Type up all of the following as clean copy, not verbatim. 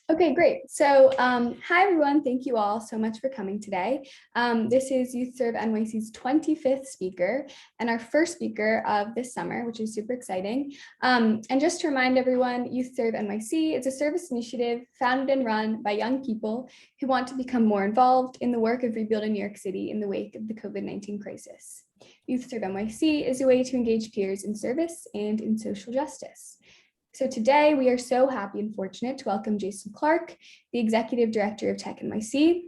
Okay, great. So hi, everyone. Thank you all so much for coming today. This is YouthServe NYC's 25th speaker and our first speaker of this summer, which is super exciting. And just to remind everyone, YouthServe NYC is a service initiative founded and run by young people who want to become more involved in the work of rebuilding New York City in the wake of the COVID-19 crisis. YouthServe NYC is a way to engage peers in service and in social justice. So today we are so happy and fortunate to welcome Jason Clark, the Executive Director of Tech NYC.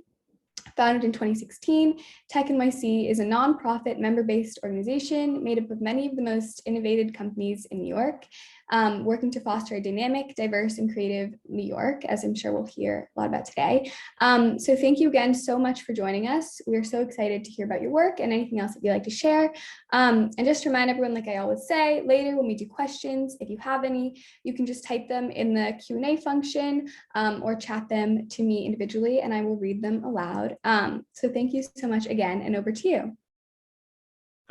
Founded in 2016, Tech NYC is a nonprofit member-based organization made up of many of the most innovative companies in New York, working to foster a dynamic, diverse, and creative New York, as I'm sure we'll hear a lot about today. So thank you again so much for joining us. We are so excited to hear about your work and anything else that you'd like to share. And just to remind everyone, like I always say, later when we do questions, if you have any, you can just type them in the Q&A function or chat them to me individually, and I will read them aloud. So thank you so much again, and over to you.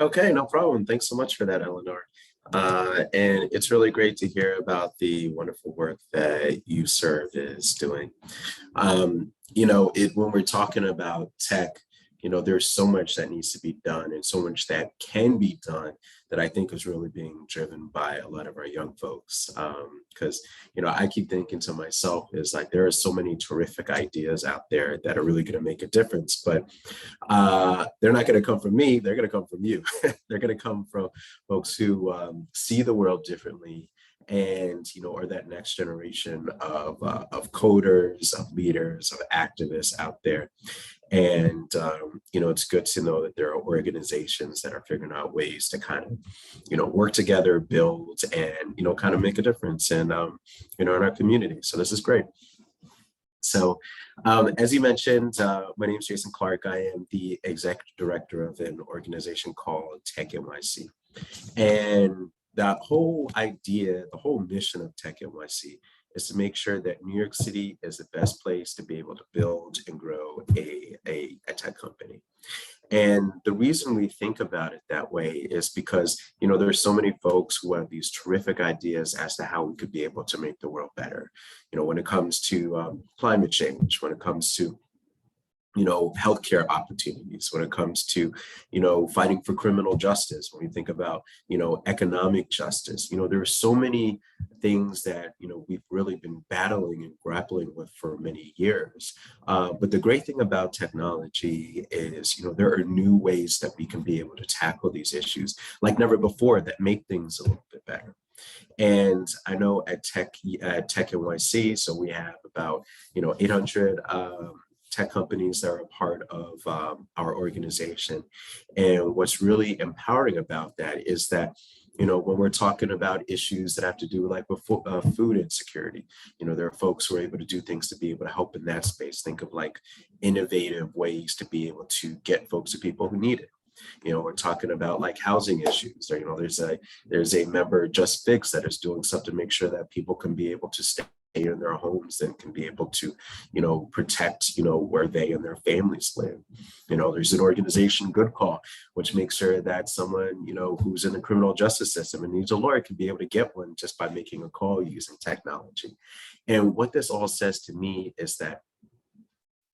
Okay, no problem. Thanks so much for that, Eleanor. And it's really great to hear about the wonderful work that YouthServe is doing. When we're talking about tech, there's so much that needs to be done and so much that can be done that I think is really being driven by a lot of our young folks. Because, I keep thinking to myself is like, there are so many terrific ideas out there that are really going to make a difference, but they're not going to come from me. They're going to come from you. They're going to come from folks who see the world differently and, are that next generation of coders, of leaders, of activists out there. And, it's good to know that there are organizations that are figuring out ways to kind of, work together, build, and, kind of make a difference in our community. So this is great. So as you mentioned, my name is Jason Clark. I am the executive director of an organization called Tech NYC. And that whole idea, the whole mission of Tech NYC is to make sure that New York City is the best place to be able to build and grow a tech company. And the reason we think about it that way is because, there's so many folks who have these terrific ideas as to how we could be able to make the world better. When it comes to climate change, when it comes to healthcare opportunities, when it comes to, fighting for criminal justice, when we think about, economic justice, there are so many things that, we've really been battling and grappling with for many years. But the great thing about technology is, there are new ways that we can be able to tackle these issues like never before that make things a little bit better. And I know at Tech NYC, so we have about, 800 tech companies that are a part of our organization. And what's really empowering about that is that, when we're talking about issues that have to do like with food insecurity, there are folks who are able to do things to be able to help in that space. Think of like innovative ways to be able to get folks to people who need it. We're talking about like housing issues. There's a member, Just Fix, that is doing something to make sure that people can be able to stay in their homes and can be able to, protect, where they and their families live. There's an organization, Good Call, which makes sure that someone, who's in the criminal justice system and needs a lawyer can be able to get one just by making a call using technology. And what this all says to me is that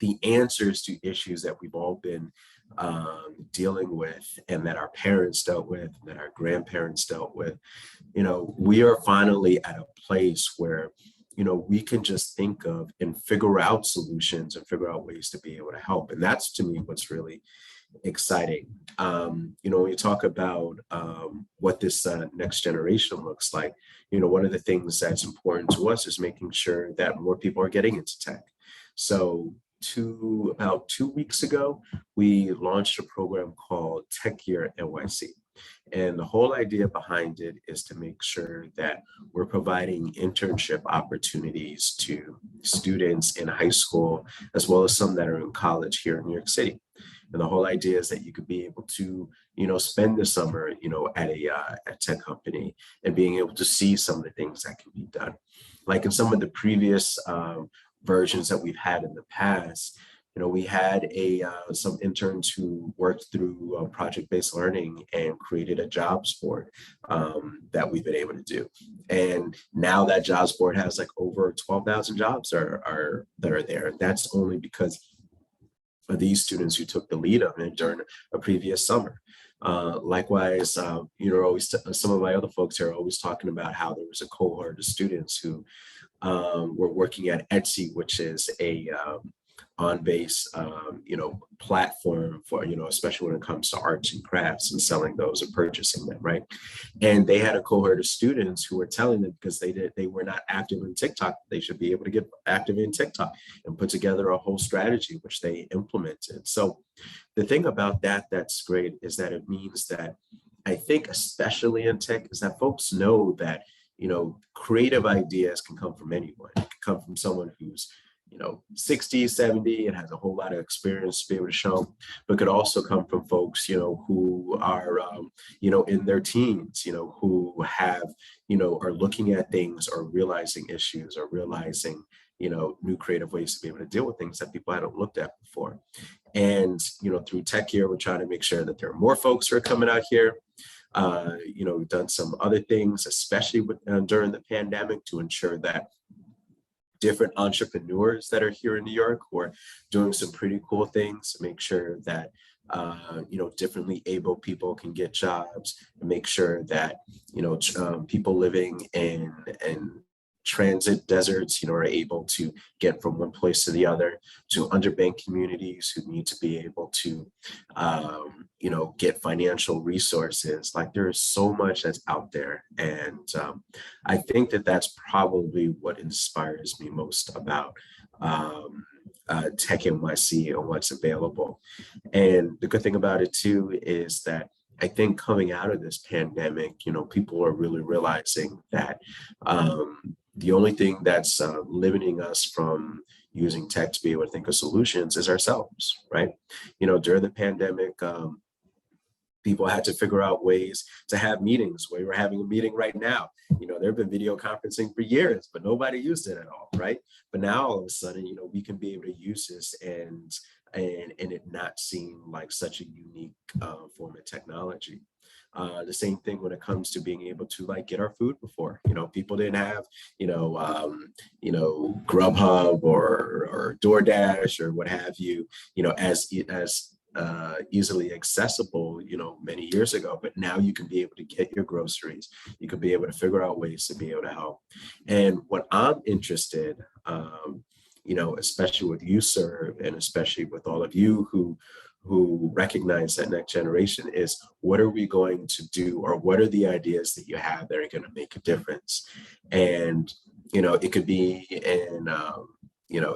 the answers to issues that we've all been dealing with and that our parents dealt with, and that our grandparents dealt with, we are finally at a place where we can just think of and figure out solutions and figure out ways to be able to help. And that's, to me, what's really exciting. When you talk about what this next generation looks like, one of the things that's important to us is making sure that more people are getting into tech. So about 2 weeks ago, we launched a program called Tech Year NYC. And the whole idea behind it is to make sure that we're providing internship opportunities to students in high school, as well as some that are in college here in New York City. And the whole idea is that you could be able to, spend the summer, at a tech company and being able to see some of the things that can be done. Like in some of the previous versions that we've had in the past, We had some interns who worked through project-based learning and created a jobs board that we've been able to do. And now that jobs board has like over 12,000 jobs that are there. That's only because of these students who took the lead on it during a previous summer. Likewise, always some of my other folks here are always talking about how there was a cohort of students who were working at Etsy, which is a on-base, platform for, especially when it comes to arts and crafts and selling those and purchasing them, right? And they had a cohort of students who were telling them because they were not active in TikTok, they should be able to get active in TikTok and put together a whole strategy, which they implemented. So the thing about that that's great is that it means that I think, especially in tech, is that folks know that, creative ideas can come from anyone. It can come from someone who's 60, 70 and has a whole lot of experience to be able to show, but could also come from folks, who are, in their teens, who have, are looking at things or realizing issues or realizing, new creative ways to be able to deal with things that people hadn't looked at before. And, through Tech Year, we're trying to make sure that there are more folks who are coming out here. We've done some other things, especially during the pandemic, to ensure that different entrepreneurs that are here in New York who are doing some pretty cool things to make sure that differently able people can get jobs, and make sure that people living in transit deserts are able to get from one place to the other, to underbanked communities who need to be able to get financial resources. Like, there is so much that's out there, and I think that that's probably what inspires me most about Tech NYC and what's available. And the good thing about it too is that I think coming out of this pandemic, people are really realizing that the only thing that's limiting us from using tech to be able to think of solutions is ourselves, right? During the pandemic, people had to figure out ways to have meetings. We're having a meeting right now. There have been video conferencing for years, but nobody used it at all, right? But now all of a sudden, we can be able to use this and it not seem like such a unique form of technology. The same thing when it comes to being able to get our food before. People didn't have Grubhub or DoorDash or what have you, as easily accessible, many years ago. But now you can be able to get your groceries. You can be able to figure out ways to be able to help. And what I'm interested, especially with YouthServe and especially with all of you who recognize that next generation, is what are we going to do, or what are the ideas that you have that are going to make a difference? And it could be in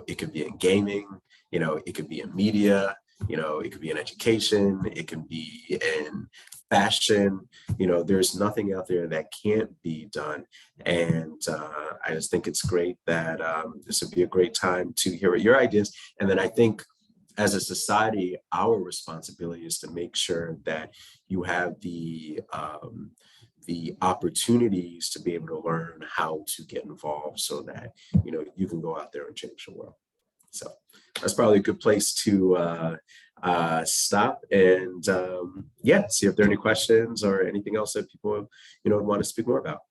it could be in gaming, it could be in media, it could be in education, it can be in fashion. There's nothing out there that can't be done. And I just think it's great that this would be a great time to hear your ideas. And then I think, as a society, our responsibility is to make sure that you have the opportunities to be able to learn how to get involved, so that you can go out there and change the world. So that's probably a good place to stop and see if there are any questions or anything else that people want to speak more about.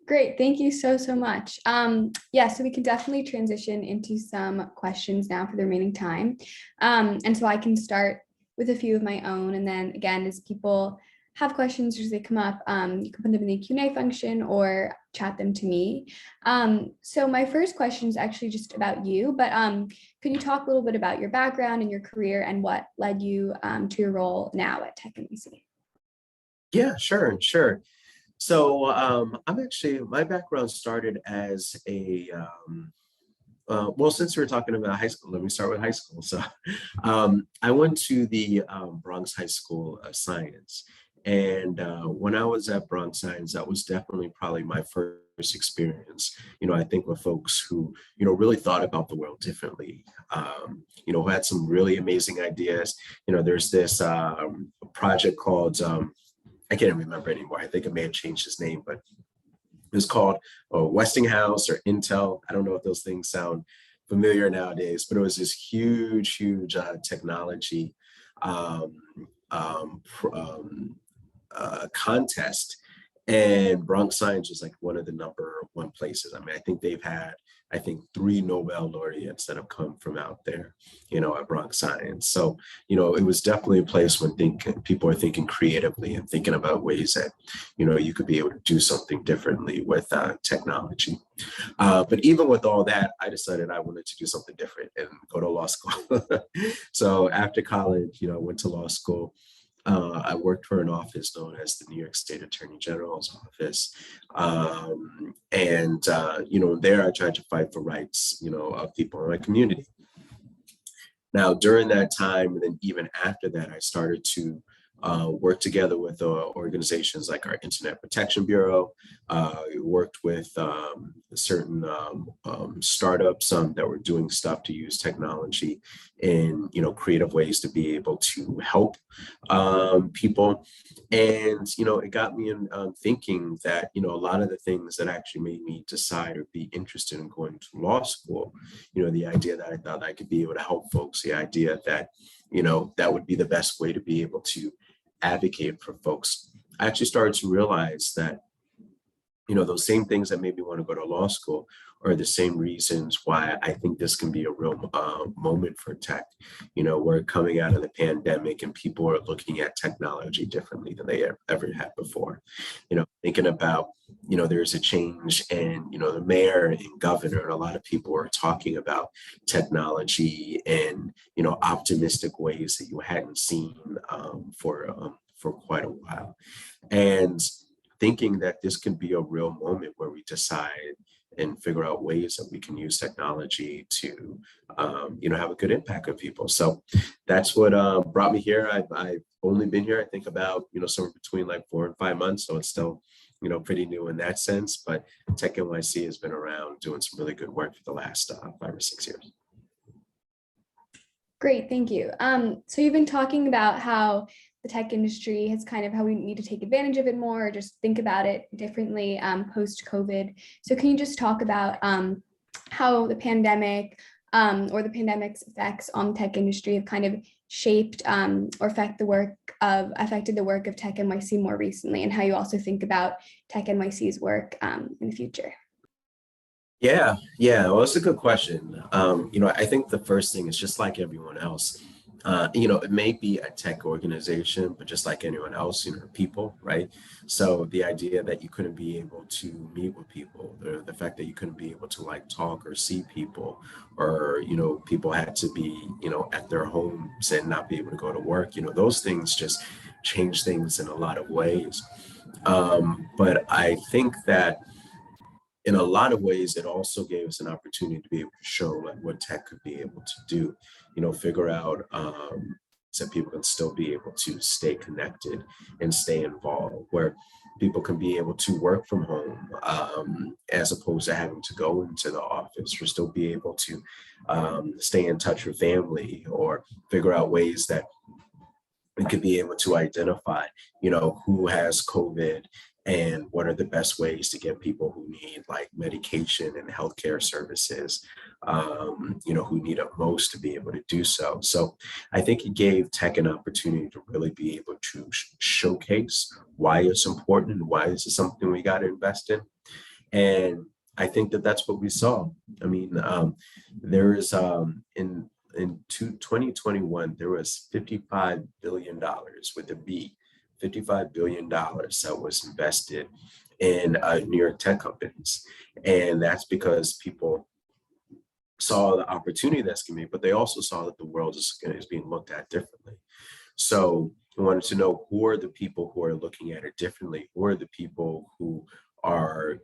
Great, thank you so much. So we can definitely transition into some questions now for the remaining time. And so I can start with a few of my own, and then again, as people have questions as they come up, you can put them in the Q&A function or chat them to me. So my first question is actually just about you, but could you talk a little bit about your background and your career and what led you to your role now at Tech NYC? Yeah, sure. So my background started as a, since we're talking about high school, let me start with high school. So I went to the Bronx High School of Science. And when I was at Bronx Science, that was definitely probably my first experience, I think, with folks who, really thought about the world differently, who had some really amazing ideas. There's this project called, I can't remember anymore. I think a man changed his name, but it was called Westinghouse or Intel. I don't know if those things sound familiar nowadays, but it was this huge technology um, contest. And Bronx Science was like one of the #1 places. I mean, I think they've had, 3 Nobel laureates that have come from out there, at Bronx Science. So, it was definitely a place when people are thinking creatively and thinking about ways that, you could be able to do something differently with technology. But even with all that, I decided I wanted to do something different and go to law school. So after college, I went to law school. I worked for an office known as the New York State Attorney General's office. There I tried to fight for rights, of people in my community. Now, during that time, and then even after that, I started to work together with organizations like our Internet Protection Bureau. Worked with certain startups that were doing stuff to use technology in creative ways to be able to help people. And it got me in thinking that a lot of the things that actually made me decide or be interested in going to law school, the idea that I thought I could be able to help folks, the idea that that would be the best way to be able to advocate for folks. I actually started to realize that, those same things that made me want to go to law school are the same reasons why I think this can be a real moment for tech. We're coming out of the pandemic and people are looking at technology differently than they ever had before. Thinking about, there's a change in, the mayor and governor, and a lot of people are talking about technology and, optimistic ways that you hadn't seen for quite a while. And thinking that this can be a real moment where we decide and figure out ways that we can use technology to, have a good impact on people. So that's what brought me here. I've only been here, I think, about, somewhere between like 4 and 5 months. So it's still, pretty new in that sense. But Tech NYC has been around doing some really good work for the last 5 or 6 years. Great, thank you. So you've been talking about how the tech industry has how we need to take advantage of it more, or just think about it differently post-COVID. So can you just talk about how the pandemic or the pandemic's effects on the tech industry have shaped or affected the work of Tech NYC more recently, and how you also think about Tech NYC's work in the future? Yeah. Well, it's a good question. I think the first thing is just like everyone else. It may be a tech organization, but just like anyone else, people, right? So the idea that you couldn't be able to meet with people, the fact that you couldn't be able to talk or see people, or, people had to be, at their homes and not be able to go to work, those things just change things in a lot of ways. But I think that in a lot of ways, it also gave us an opportunity to be able to show what tech could be able to do, figure out so people can still be able to stay connected and stay involved, where people can be able to work from home as opposed to having to go into the office, or still be able to stay in touch with family, or figure out ways that we could be able to identify, who has COVID and what are the best ways to get people who need medication and healthcare services, who need it most to be able to do so. So I think it gave tech an opportunity to really be able to showcase why it's important and why this is something we got to invest in. And I think that that's what we saw. I mean, there is in 2021, there was $55 billion with a B, $55 billion that was invested in New York tech companies. And that's because people saw the opportunity that's going to be, but they also saw that the world is being looked at differently. So we wanted to know, who are the people who are looking at it differently? Who are the people who are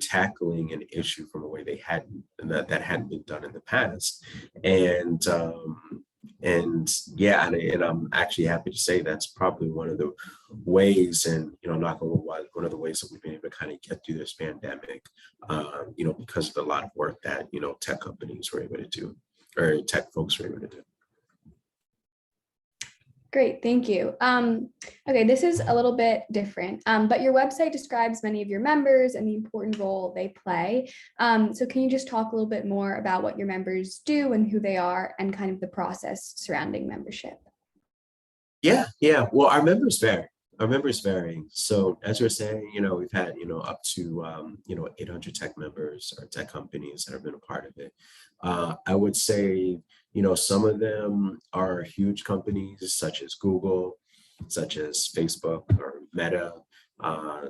tackling an issue from a way they hadn't, and that hadn't been done in the past? And I'm actually happy to say that's probably one of the ways, and knock on wood, one of the ways that we've been able to get through this pandemic, because of a lot of work that tech companies were able to do, or tech folks were able to do. Great, thank you. Okay, this is a little bit different, but your website describes many of your members and the important role they play. So can you just talk a little bit more about what your members do and who they are and kind of the process surrounding membership? Yeah. Well, our members vary. Our members vary. So as you're saying, we've had, up to, 800 tech members or tech companies that have been a part of it. I would say, some of them are huge companies such as Google, such as Facebook or Meta,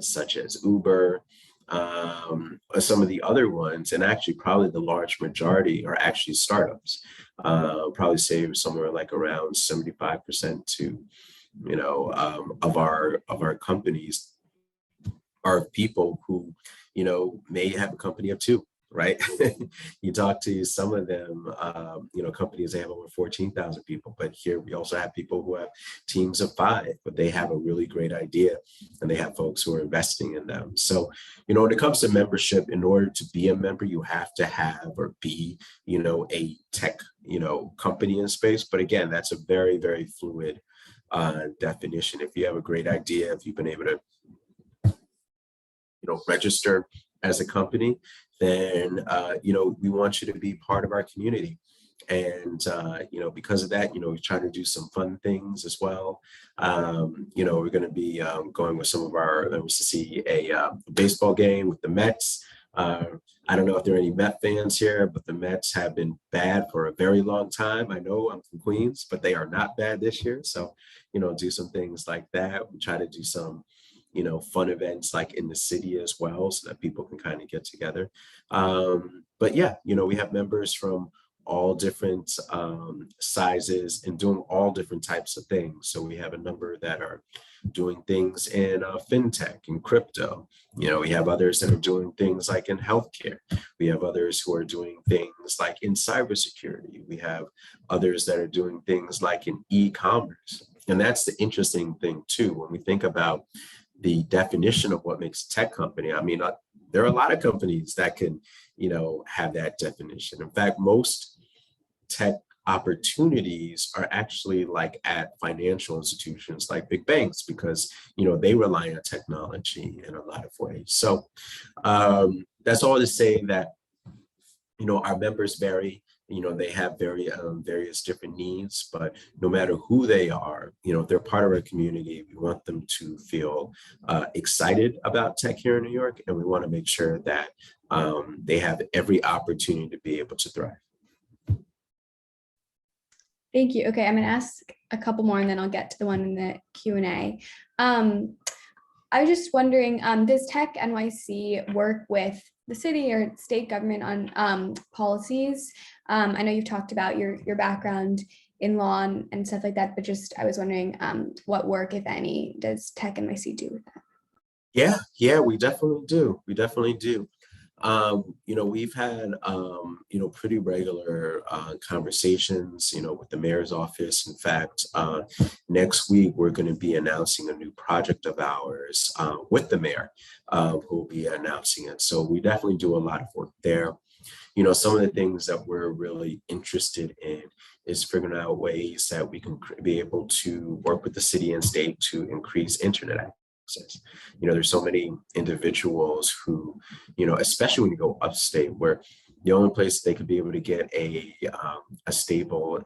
such as Uber. Some of the other ones, and actually probably the large majority are actually startups. Probably say somewhere like around 75% to of our companies are people who may have a company of two, right? You talk to some of them, companies that have over 14,000 people, but here we also have people who have teams of 5, but they have a really great idea and they have folks who are investing in them. So when it comes to membership, in order to be a member, you have to have or be a tech company in space. But again, that's a very, very fluid definition. If you have a great idea, if you've been able to register as a company, then we want you to be part of our community. And because of that, we try to do some fun things as well. We're going to be going with some of our members to see a baseball game with the Mets. I don't know if there are any Met fans here, but the Mets have been bad for a very long time. I know I'm from Queens, but they are not bad this year. So, do some things like that. We try to do some, fun events like in the city as well, so that people can kind of get together. But yeah, we have members from all different sizes and doing all different types of things. So we have a number that are doing things in fintech and crypto. We have others that are doing things like in healthcare. We have others who are doing things like in cybersecurity. We have others that are doing things like in e-commerce. And that's the interesting thing too, when we think about the definition of what makes a tech company. I mean, there are a lot of companies that can, have that definition. In fact, most tech opportunities are actually like at financial institutions like big banks, because they rely on technology in a lot of ways. So that's all to say that our members vary. They have various different needs, but no matter who they are, if they're part of our community, we want them to feel excited about tech here in New York, and we want to make sure that they have every opportunity to be able to thrive. Thank you. Okay, I'm going to ask a couple more and then I'll get to the one in the Q&A. I was just wondering, does Tech NYC work with the city or state government on policies? I know you've talked about your background in law and stuff like that, but just I was wondering what work, if any, does Tech NYC do with that? Yeah, we definitely do. We've had, pretty regular conversations, with the mayor's office. In fact, next week, we're going to be announcing a new project of ours with the mayor, who will be announcing it. So we definitely do a lot of work there. Some of the things that we're really interested in is figuring out ways that we can be able to work with the city and state to increase internet access. There's so many individuals who, especially when you go upstate, where the only place they could be able to get a stable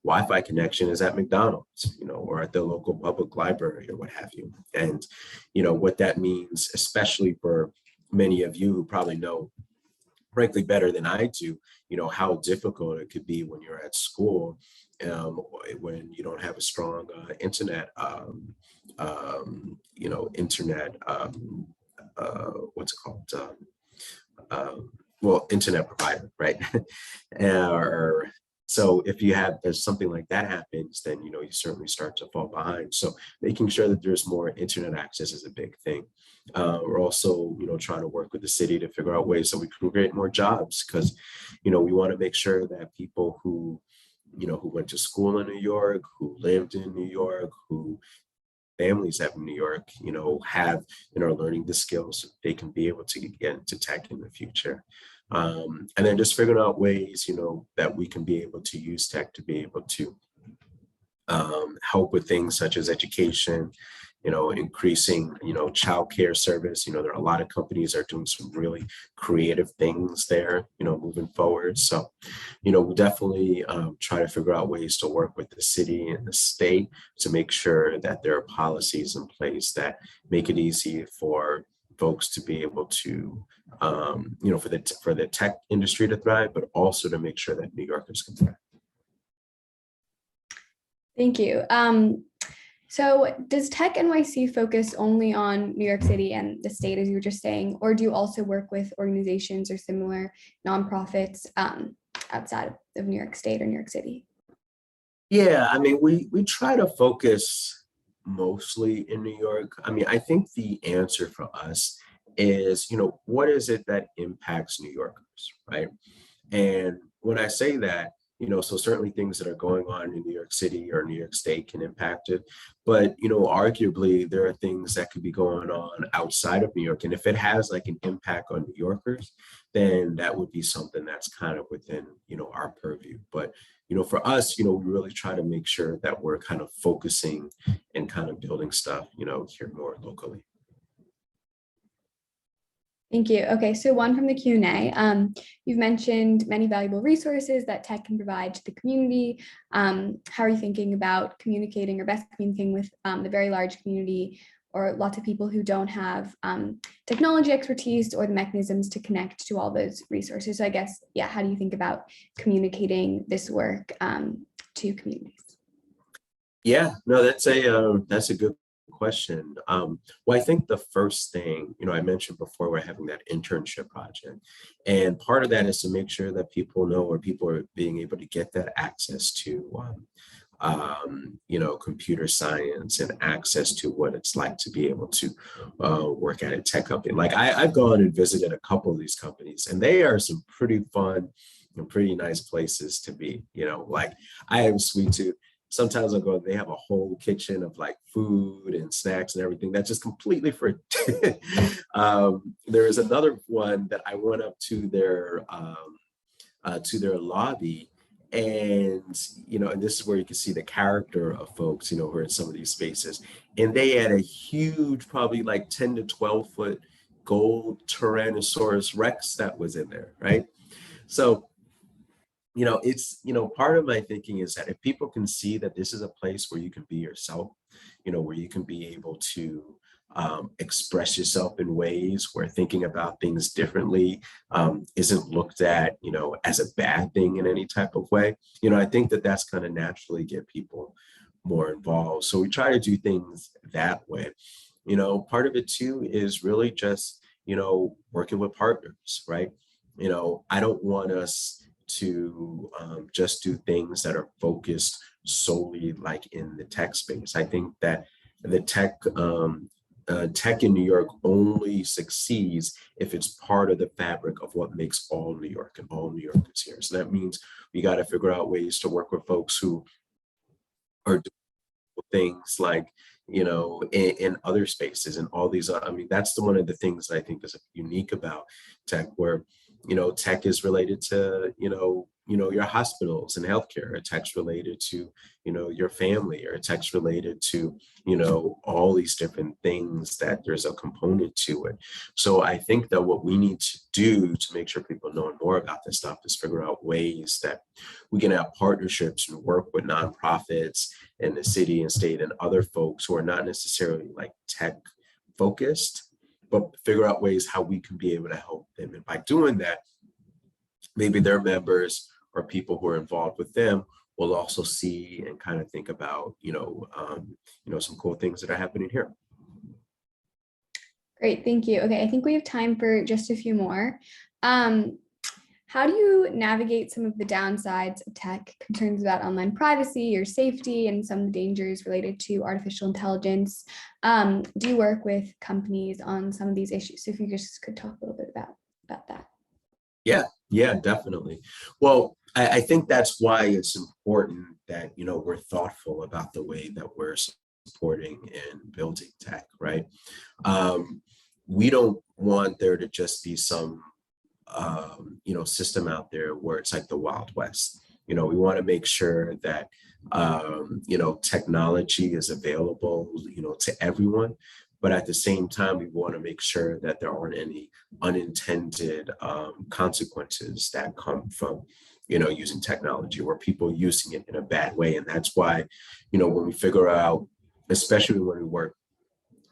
Wi-Fi connection is at McDonald's, or at the local public library or what have you. And, what that means, especially for many of you who probably know, frankly, better than I do, how difficult it could be when you're at school, when you don't have a strong internet, what's it called? Internet provider, right? So if something like that happens, then, you certainly start to fall behind. So making sure that there's more internet access is a big thing. We're also, trying to work with the city to figure out ways that we can create more jobs, because, we want to make sure that people who went to school in New York, who lived in New York, who families have in New York, have and are learning the skills they can be able to get into tech in the future. And then just figuring out ways, that we can be able to use tech to be able to help with things such as education, increasing, childcare service. There are a lot of companies that are doing some really creative things there, moving forward. So, we definitely try to figure out ways to work with the city and the state to make sure that there are policies in place that make it easy for folks to be able to, for the tech industry to thrive, but also to make sure that New Yorkers can thrive. Thank you. So does Tech NYC focus only on New York City and the state, as you were just saying, or do you also work with organizations or similar nonprofits outside of New York State or New York City? Yeah, I mean, we try to focus mostly in New York. I mean, I think the answer for us is, what is it that impacts New Yorkers, right? And when I say that, so certainly things that are going on in New York City or New York State can impact it. But, arguably there are things that could be going on outside of New York. And if it has like an impact on New Yorkers, then that would be something that's kind of within, our purview. But, for us, we really try to make sure that we're kind of focusing and kind of building stuff, here more locally. Thank you. Okay, so one from the Q&A. You've mentioned many valuable resources that tech can provide to the community. How are you thinking about communicating or best communicating with the very large community or lots of people who don't have technology expertise or the mechanisms to connect to all those resources? So I guess, yeah, how do you think about communicating this work to communities? Yeah, no, that's a good question. Well, I think the first thing, I mentioned before, we're having that internship project. And part of that is to make sure that people know, or people are being able to get that access to, computer science and access to what it's like to be able to work at a tech company. Like I've gone and visited a couple of these companies, and they are some pretty fun and pretty nice places to be. Like I have a sweet tooth. Sometimes I'll go, they have a whole kitchen of like food and snacks and everything that's just completely free. There is another one that I went up to their lobby, and and this is where you can see the character of folks, who are in some of these spaces. And they had a huge, probably like 10 to 12 foot gold Tyrannosaurus Rex that was in there, right? So it's, part of my thinking is that if people can see that this is a place where you can be yourself, where you can be able to express yourself in ways where thinking about things differently isn't looked at, as a bad thing in any type of way, I think that that's going to naturally get people more involved. So we try to do things that way. Part of it too is really just, working with partners, right? I don't want us to just do things that are focused solely like in the tech space. I think that the tech in New York only succeeds if it's part of the fabric of what makes all New York and all New Yorkers here. So that means we got to figure out ways to work with folks who are doing things like, in other spaces and all these. I mean, that's one of the things that I think is unique about tech, where tech is related to, your hospitals and healthcare. Tech's related to, your family, or tech's related to, all these different things that there's a component to it. So I think that what we need to do to make sure people know more about this stuff is figure out ways that we can have partnerships and work with nonprofits in the city and state and other folks who are not necessarily like tech focused, but figure out ways how we can be able to help them. And by doing that, maybe their members or people who are involved with them will also see and kind of think about, some cool things that are happening here. Great, thank you. Okay, I think we have time for just a few more. How do you navigate some of the downsides of tech, concerns about online privacy or safety, and some of the dangers related to artificial intelligence? Do you work with companies on some of these issues? So if you just could talk a little bit about that. Yeah, definitely. Well, I think that's why it's important that, we're thoughtful about the way that we're supporting and building tech, right? We don't want there to just be some system out there where it's like the Wild West. We want to make sure that, technology is available, to everyone. But at the same time, we want to make sure that there aren't any unintended consequences that come from, using technology or people using it in a bad way. And that's why, when we figure out, especially when we work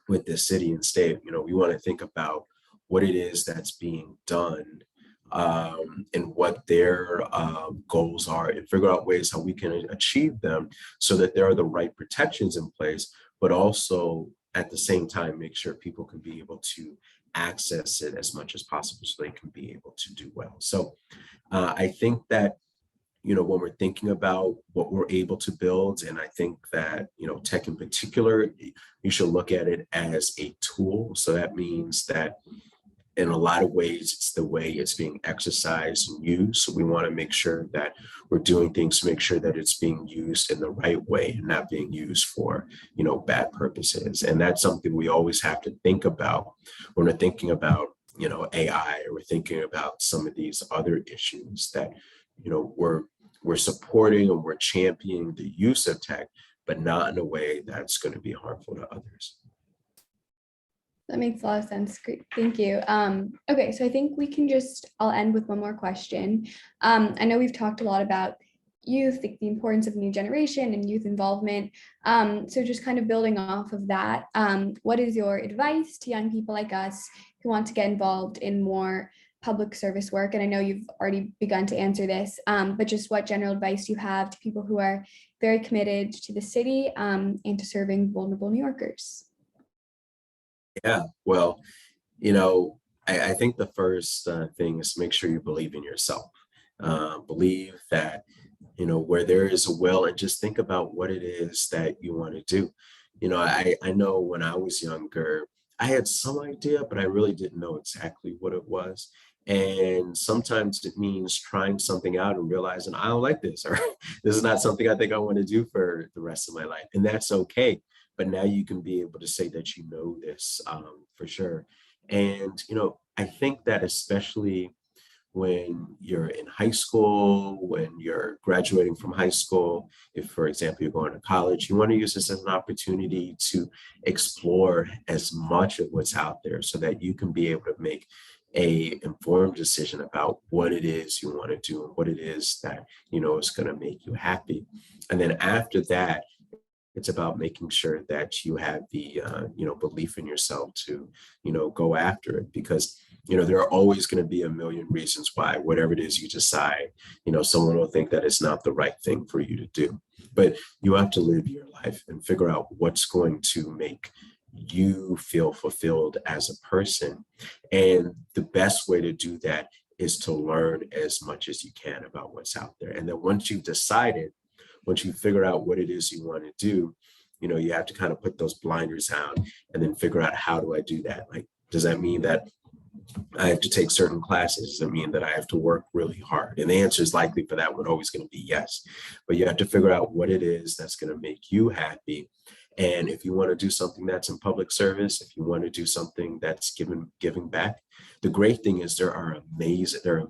with the city and state, we want to think about what it is that's being done, and what their goals are, and figure out ways how we can achieve them so that there are the right protections in place, but also at the same time make sure people can be able to access it as much as possible so they can be able to do well. So I think that, when we're thinking about what we're able to build, and I think that, tech in particular, you should look at it as a tool. So that means that in a lot of ways, it's the way it's being exercised and used. So we want to make sure that we're doing things to make sure that it's being used in the right way and not being used for, bad purposes. And that's something we always have to think about when we're thinking about, AI, or we're thinking about some of these other issues that, we're supporting and we're championing the use of tech, but not in a way that's going to be harmful to others. That makes a lot of sense. Great. Thank you. Okay, so I think I'll end with one more question. I know we've talked a lot about youth, the importance of new generation and youth involvement. So just kind of building off of that, what is your advice to young people like us who want to get involved in more public service work? And I know you've already begun to answer this, but just what general advice do you have to people who are very committed to the city and to serving vulnerable New Yorkers? Yeah, well, I think the first thing is make sure you believe in yourself. Believe that, where there is a will, and just think about what it is that you want to do. I know when I was younger, I had some idea, but I really didn't know exactly what it was. And sometimes it means trying something out and realizing I don't like this, or this is not something I think I want to do for the rest of my life. And that's okay. But now you can be able to say that you know this, for sure. And, I think that especially when you're in high school, when you're graduating from high school, if, for example, you're going to college, you want to use this as an opportunity to explore as much of what's out there so that you can be able to make a informed decision about what it is you want to do and what it is that, is going to make you happy. And then after that, it's about making sure that you have the, belief in yourself to, go after it, because, there are always going to be a million reasons why, whatever it is you decide, someone will think that it's not the right thing for you to do. But you have to live your life and figure out what's going to make you feel fulfilled as a person. And the best way to do that is to learn as much as you can about what's out there. And then once you've decided, once you figure out what it is you want to do, you have to kind of put those blinders on and then figure out, how do I do that? Like, does that mean that I have to take certain classes? Does it mean that I have to work really hard? And the answer is likely for that one always going to be yes. But you have to figure out what it is that's going to make you happy. And if you want to do something that's in public service, if you want to do something that's giving back, the great thing is there are a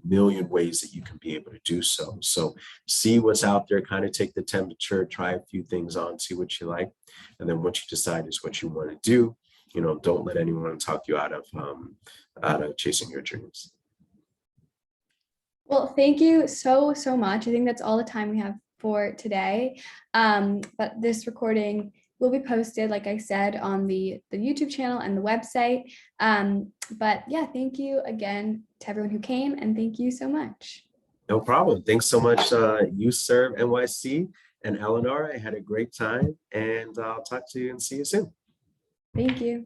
million ways that you can be able to do so. So see what's out there, kind of take the temperature, try a few things on, see what you like. And then once you decide is what you want to do, don't let anyone talk you out of chasing your dreams. Well, thank you so much. I think that's all the time we have for today. But this recording will be posted, like I said, on the YouTube channel and the website. But yeah, thank you again to everyone who came, and thank you so much. No problem. Thanks so much, YouthServe NYC and Eleanor. I had a great time, and I'll talk to you and see you soon. Thank you.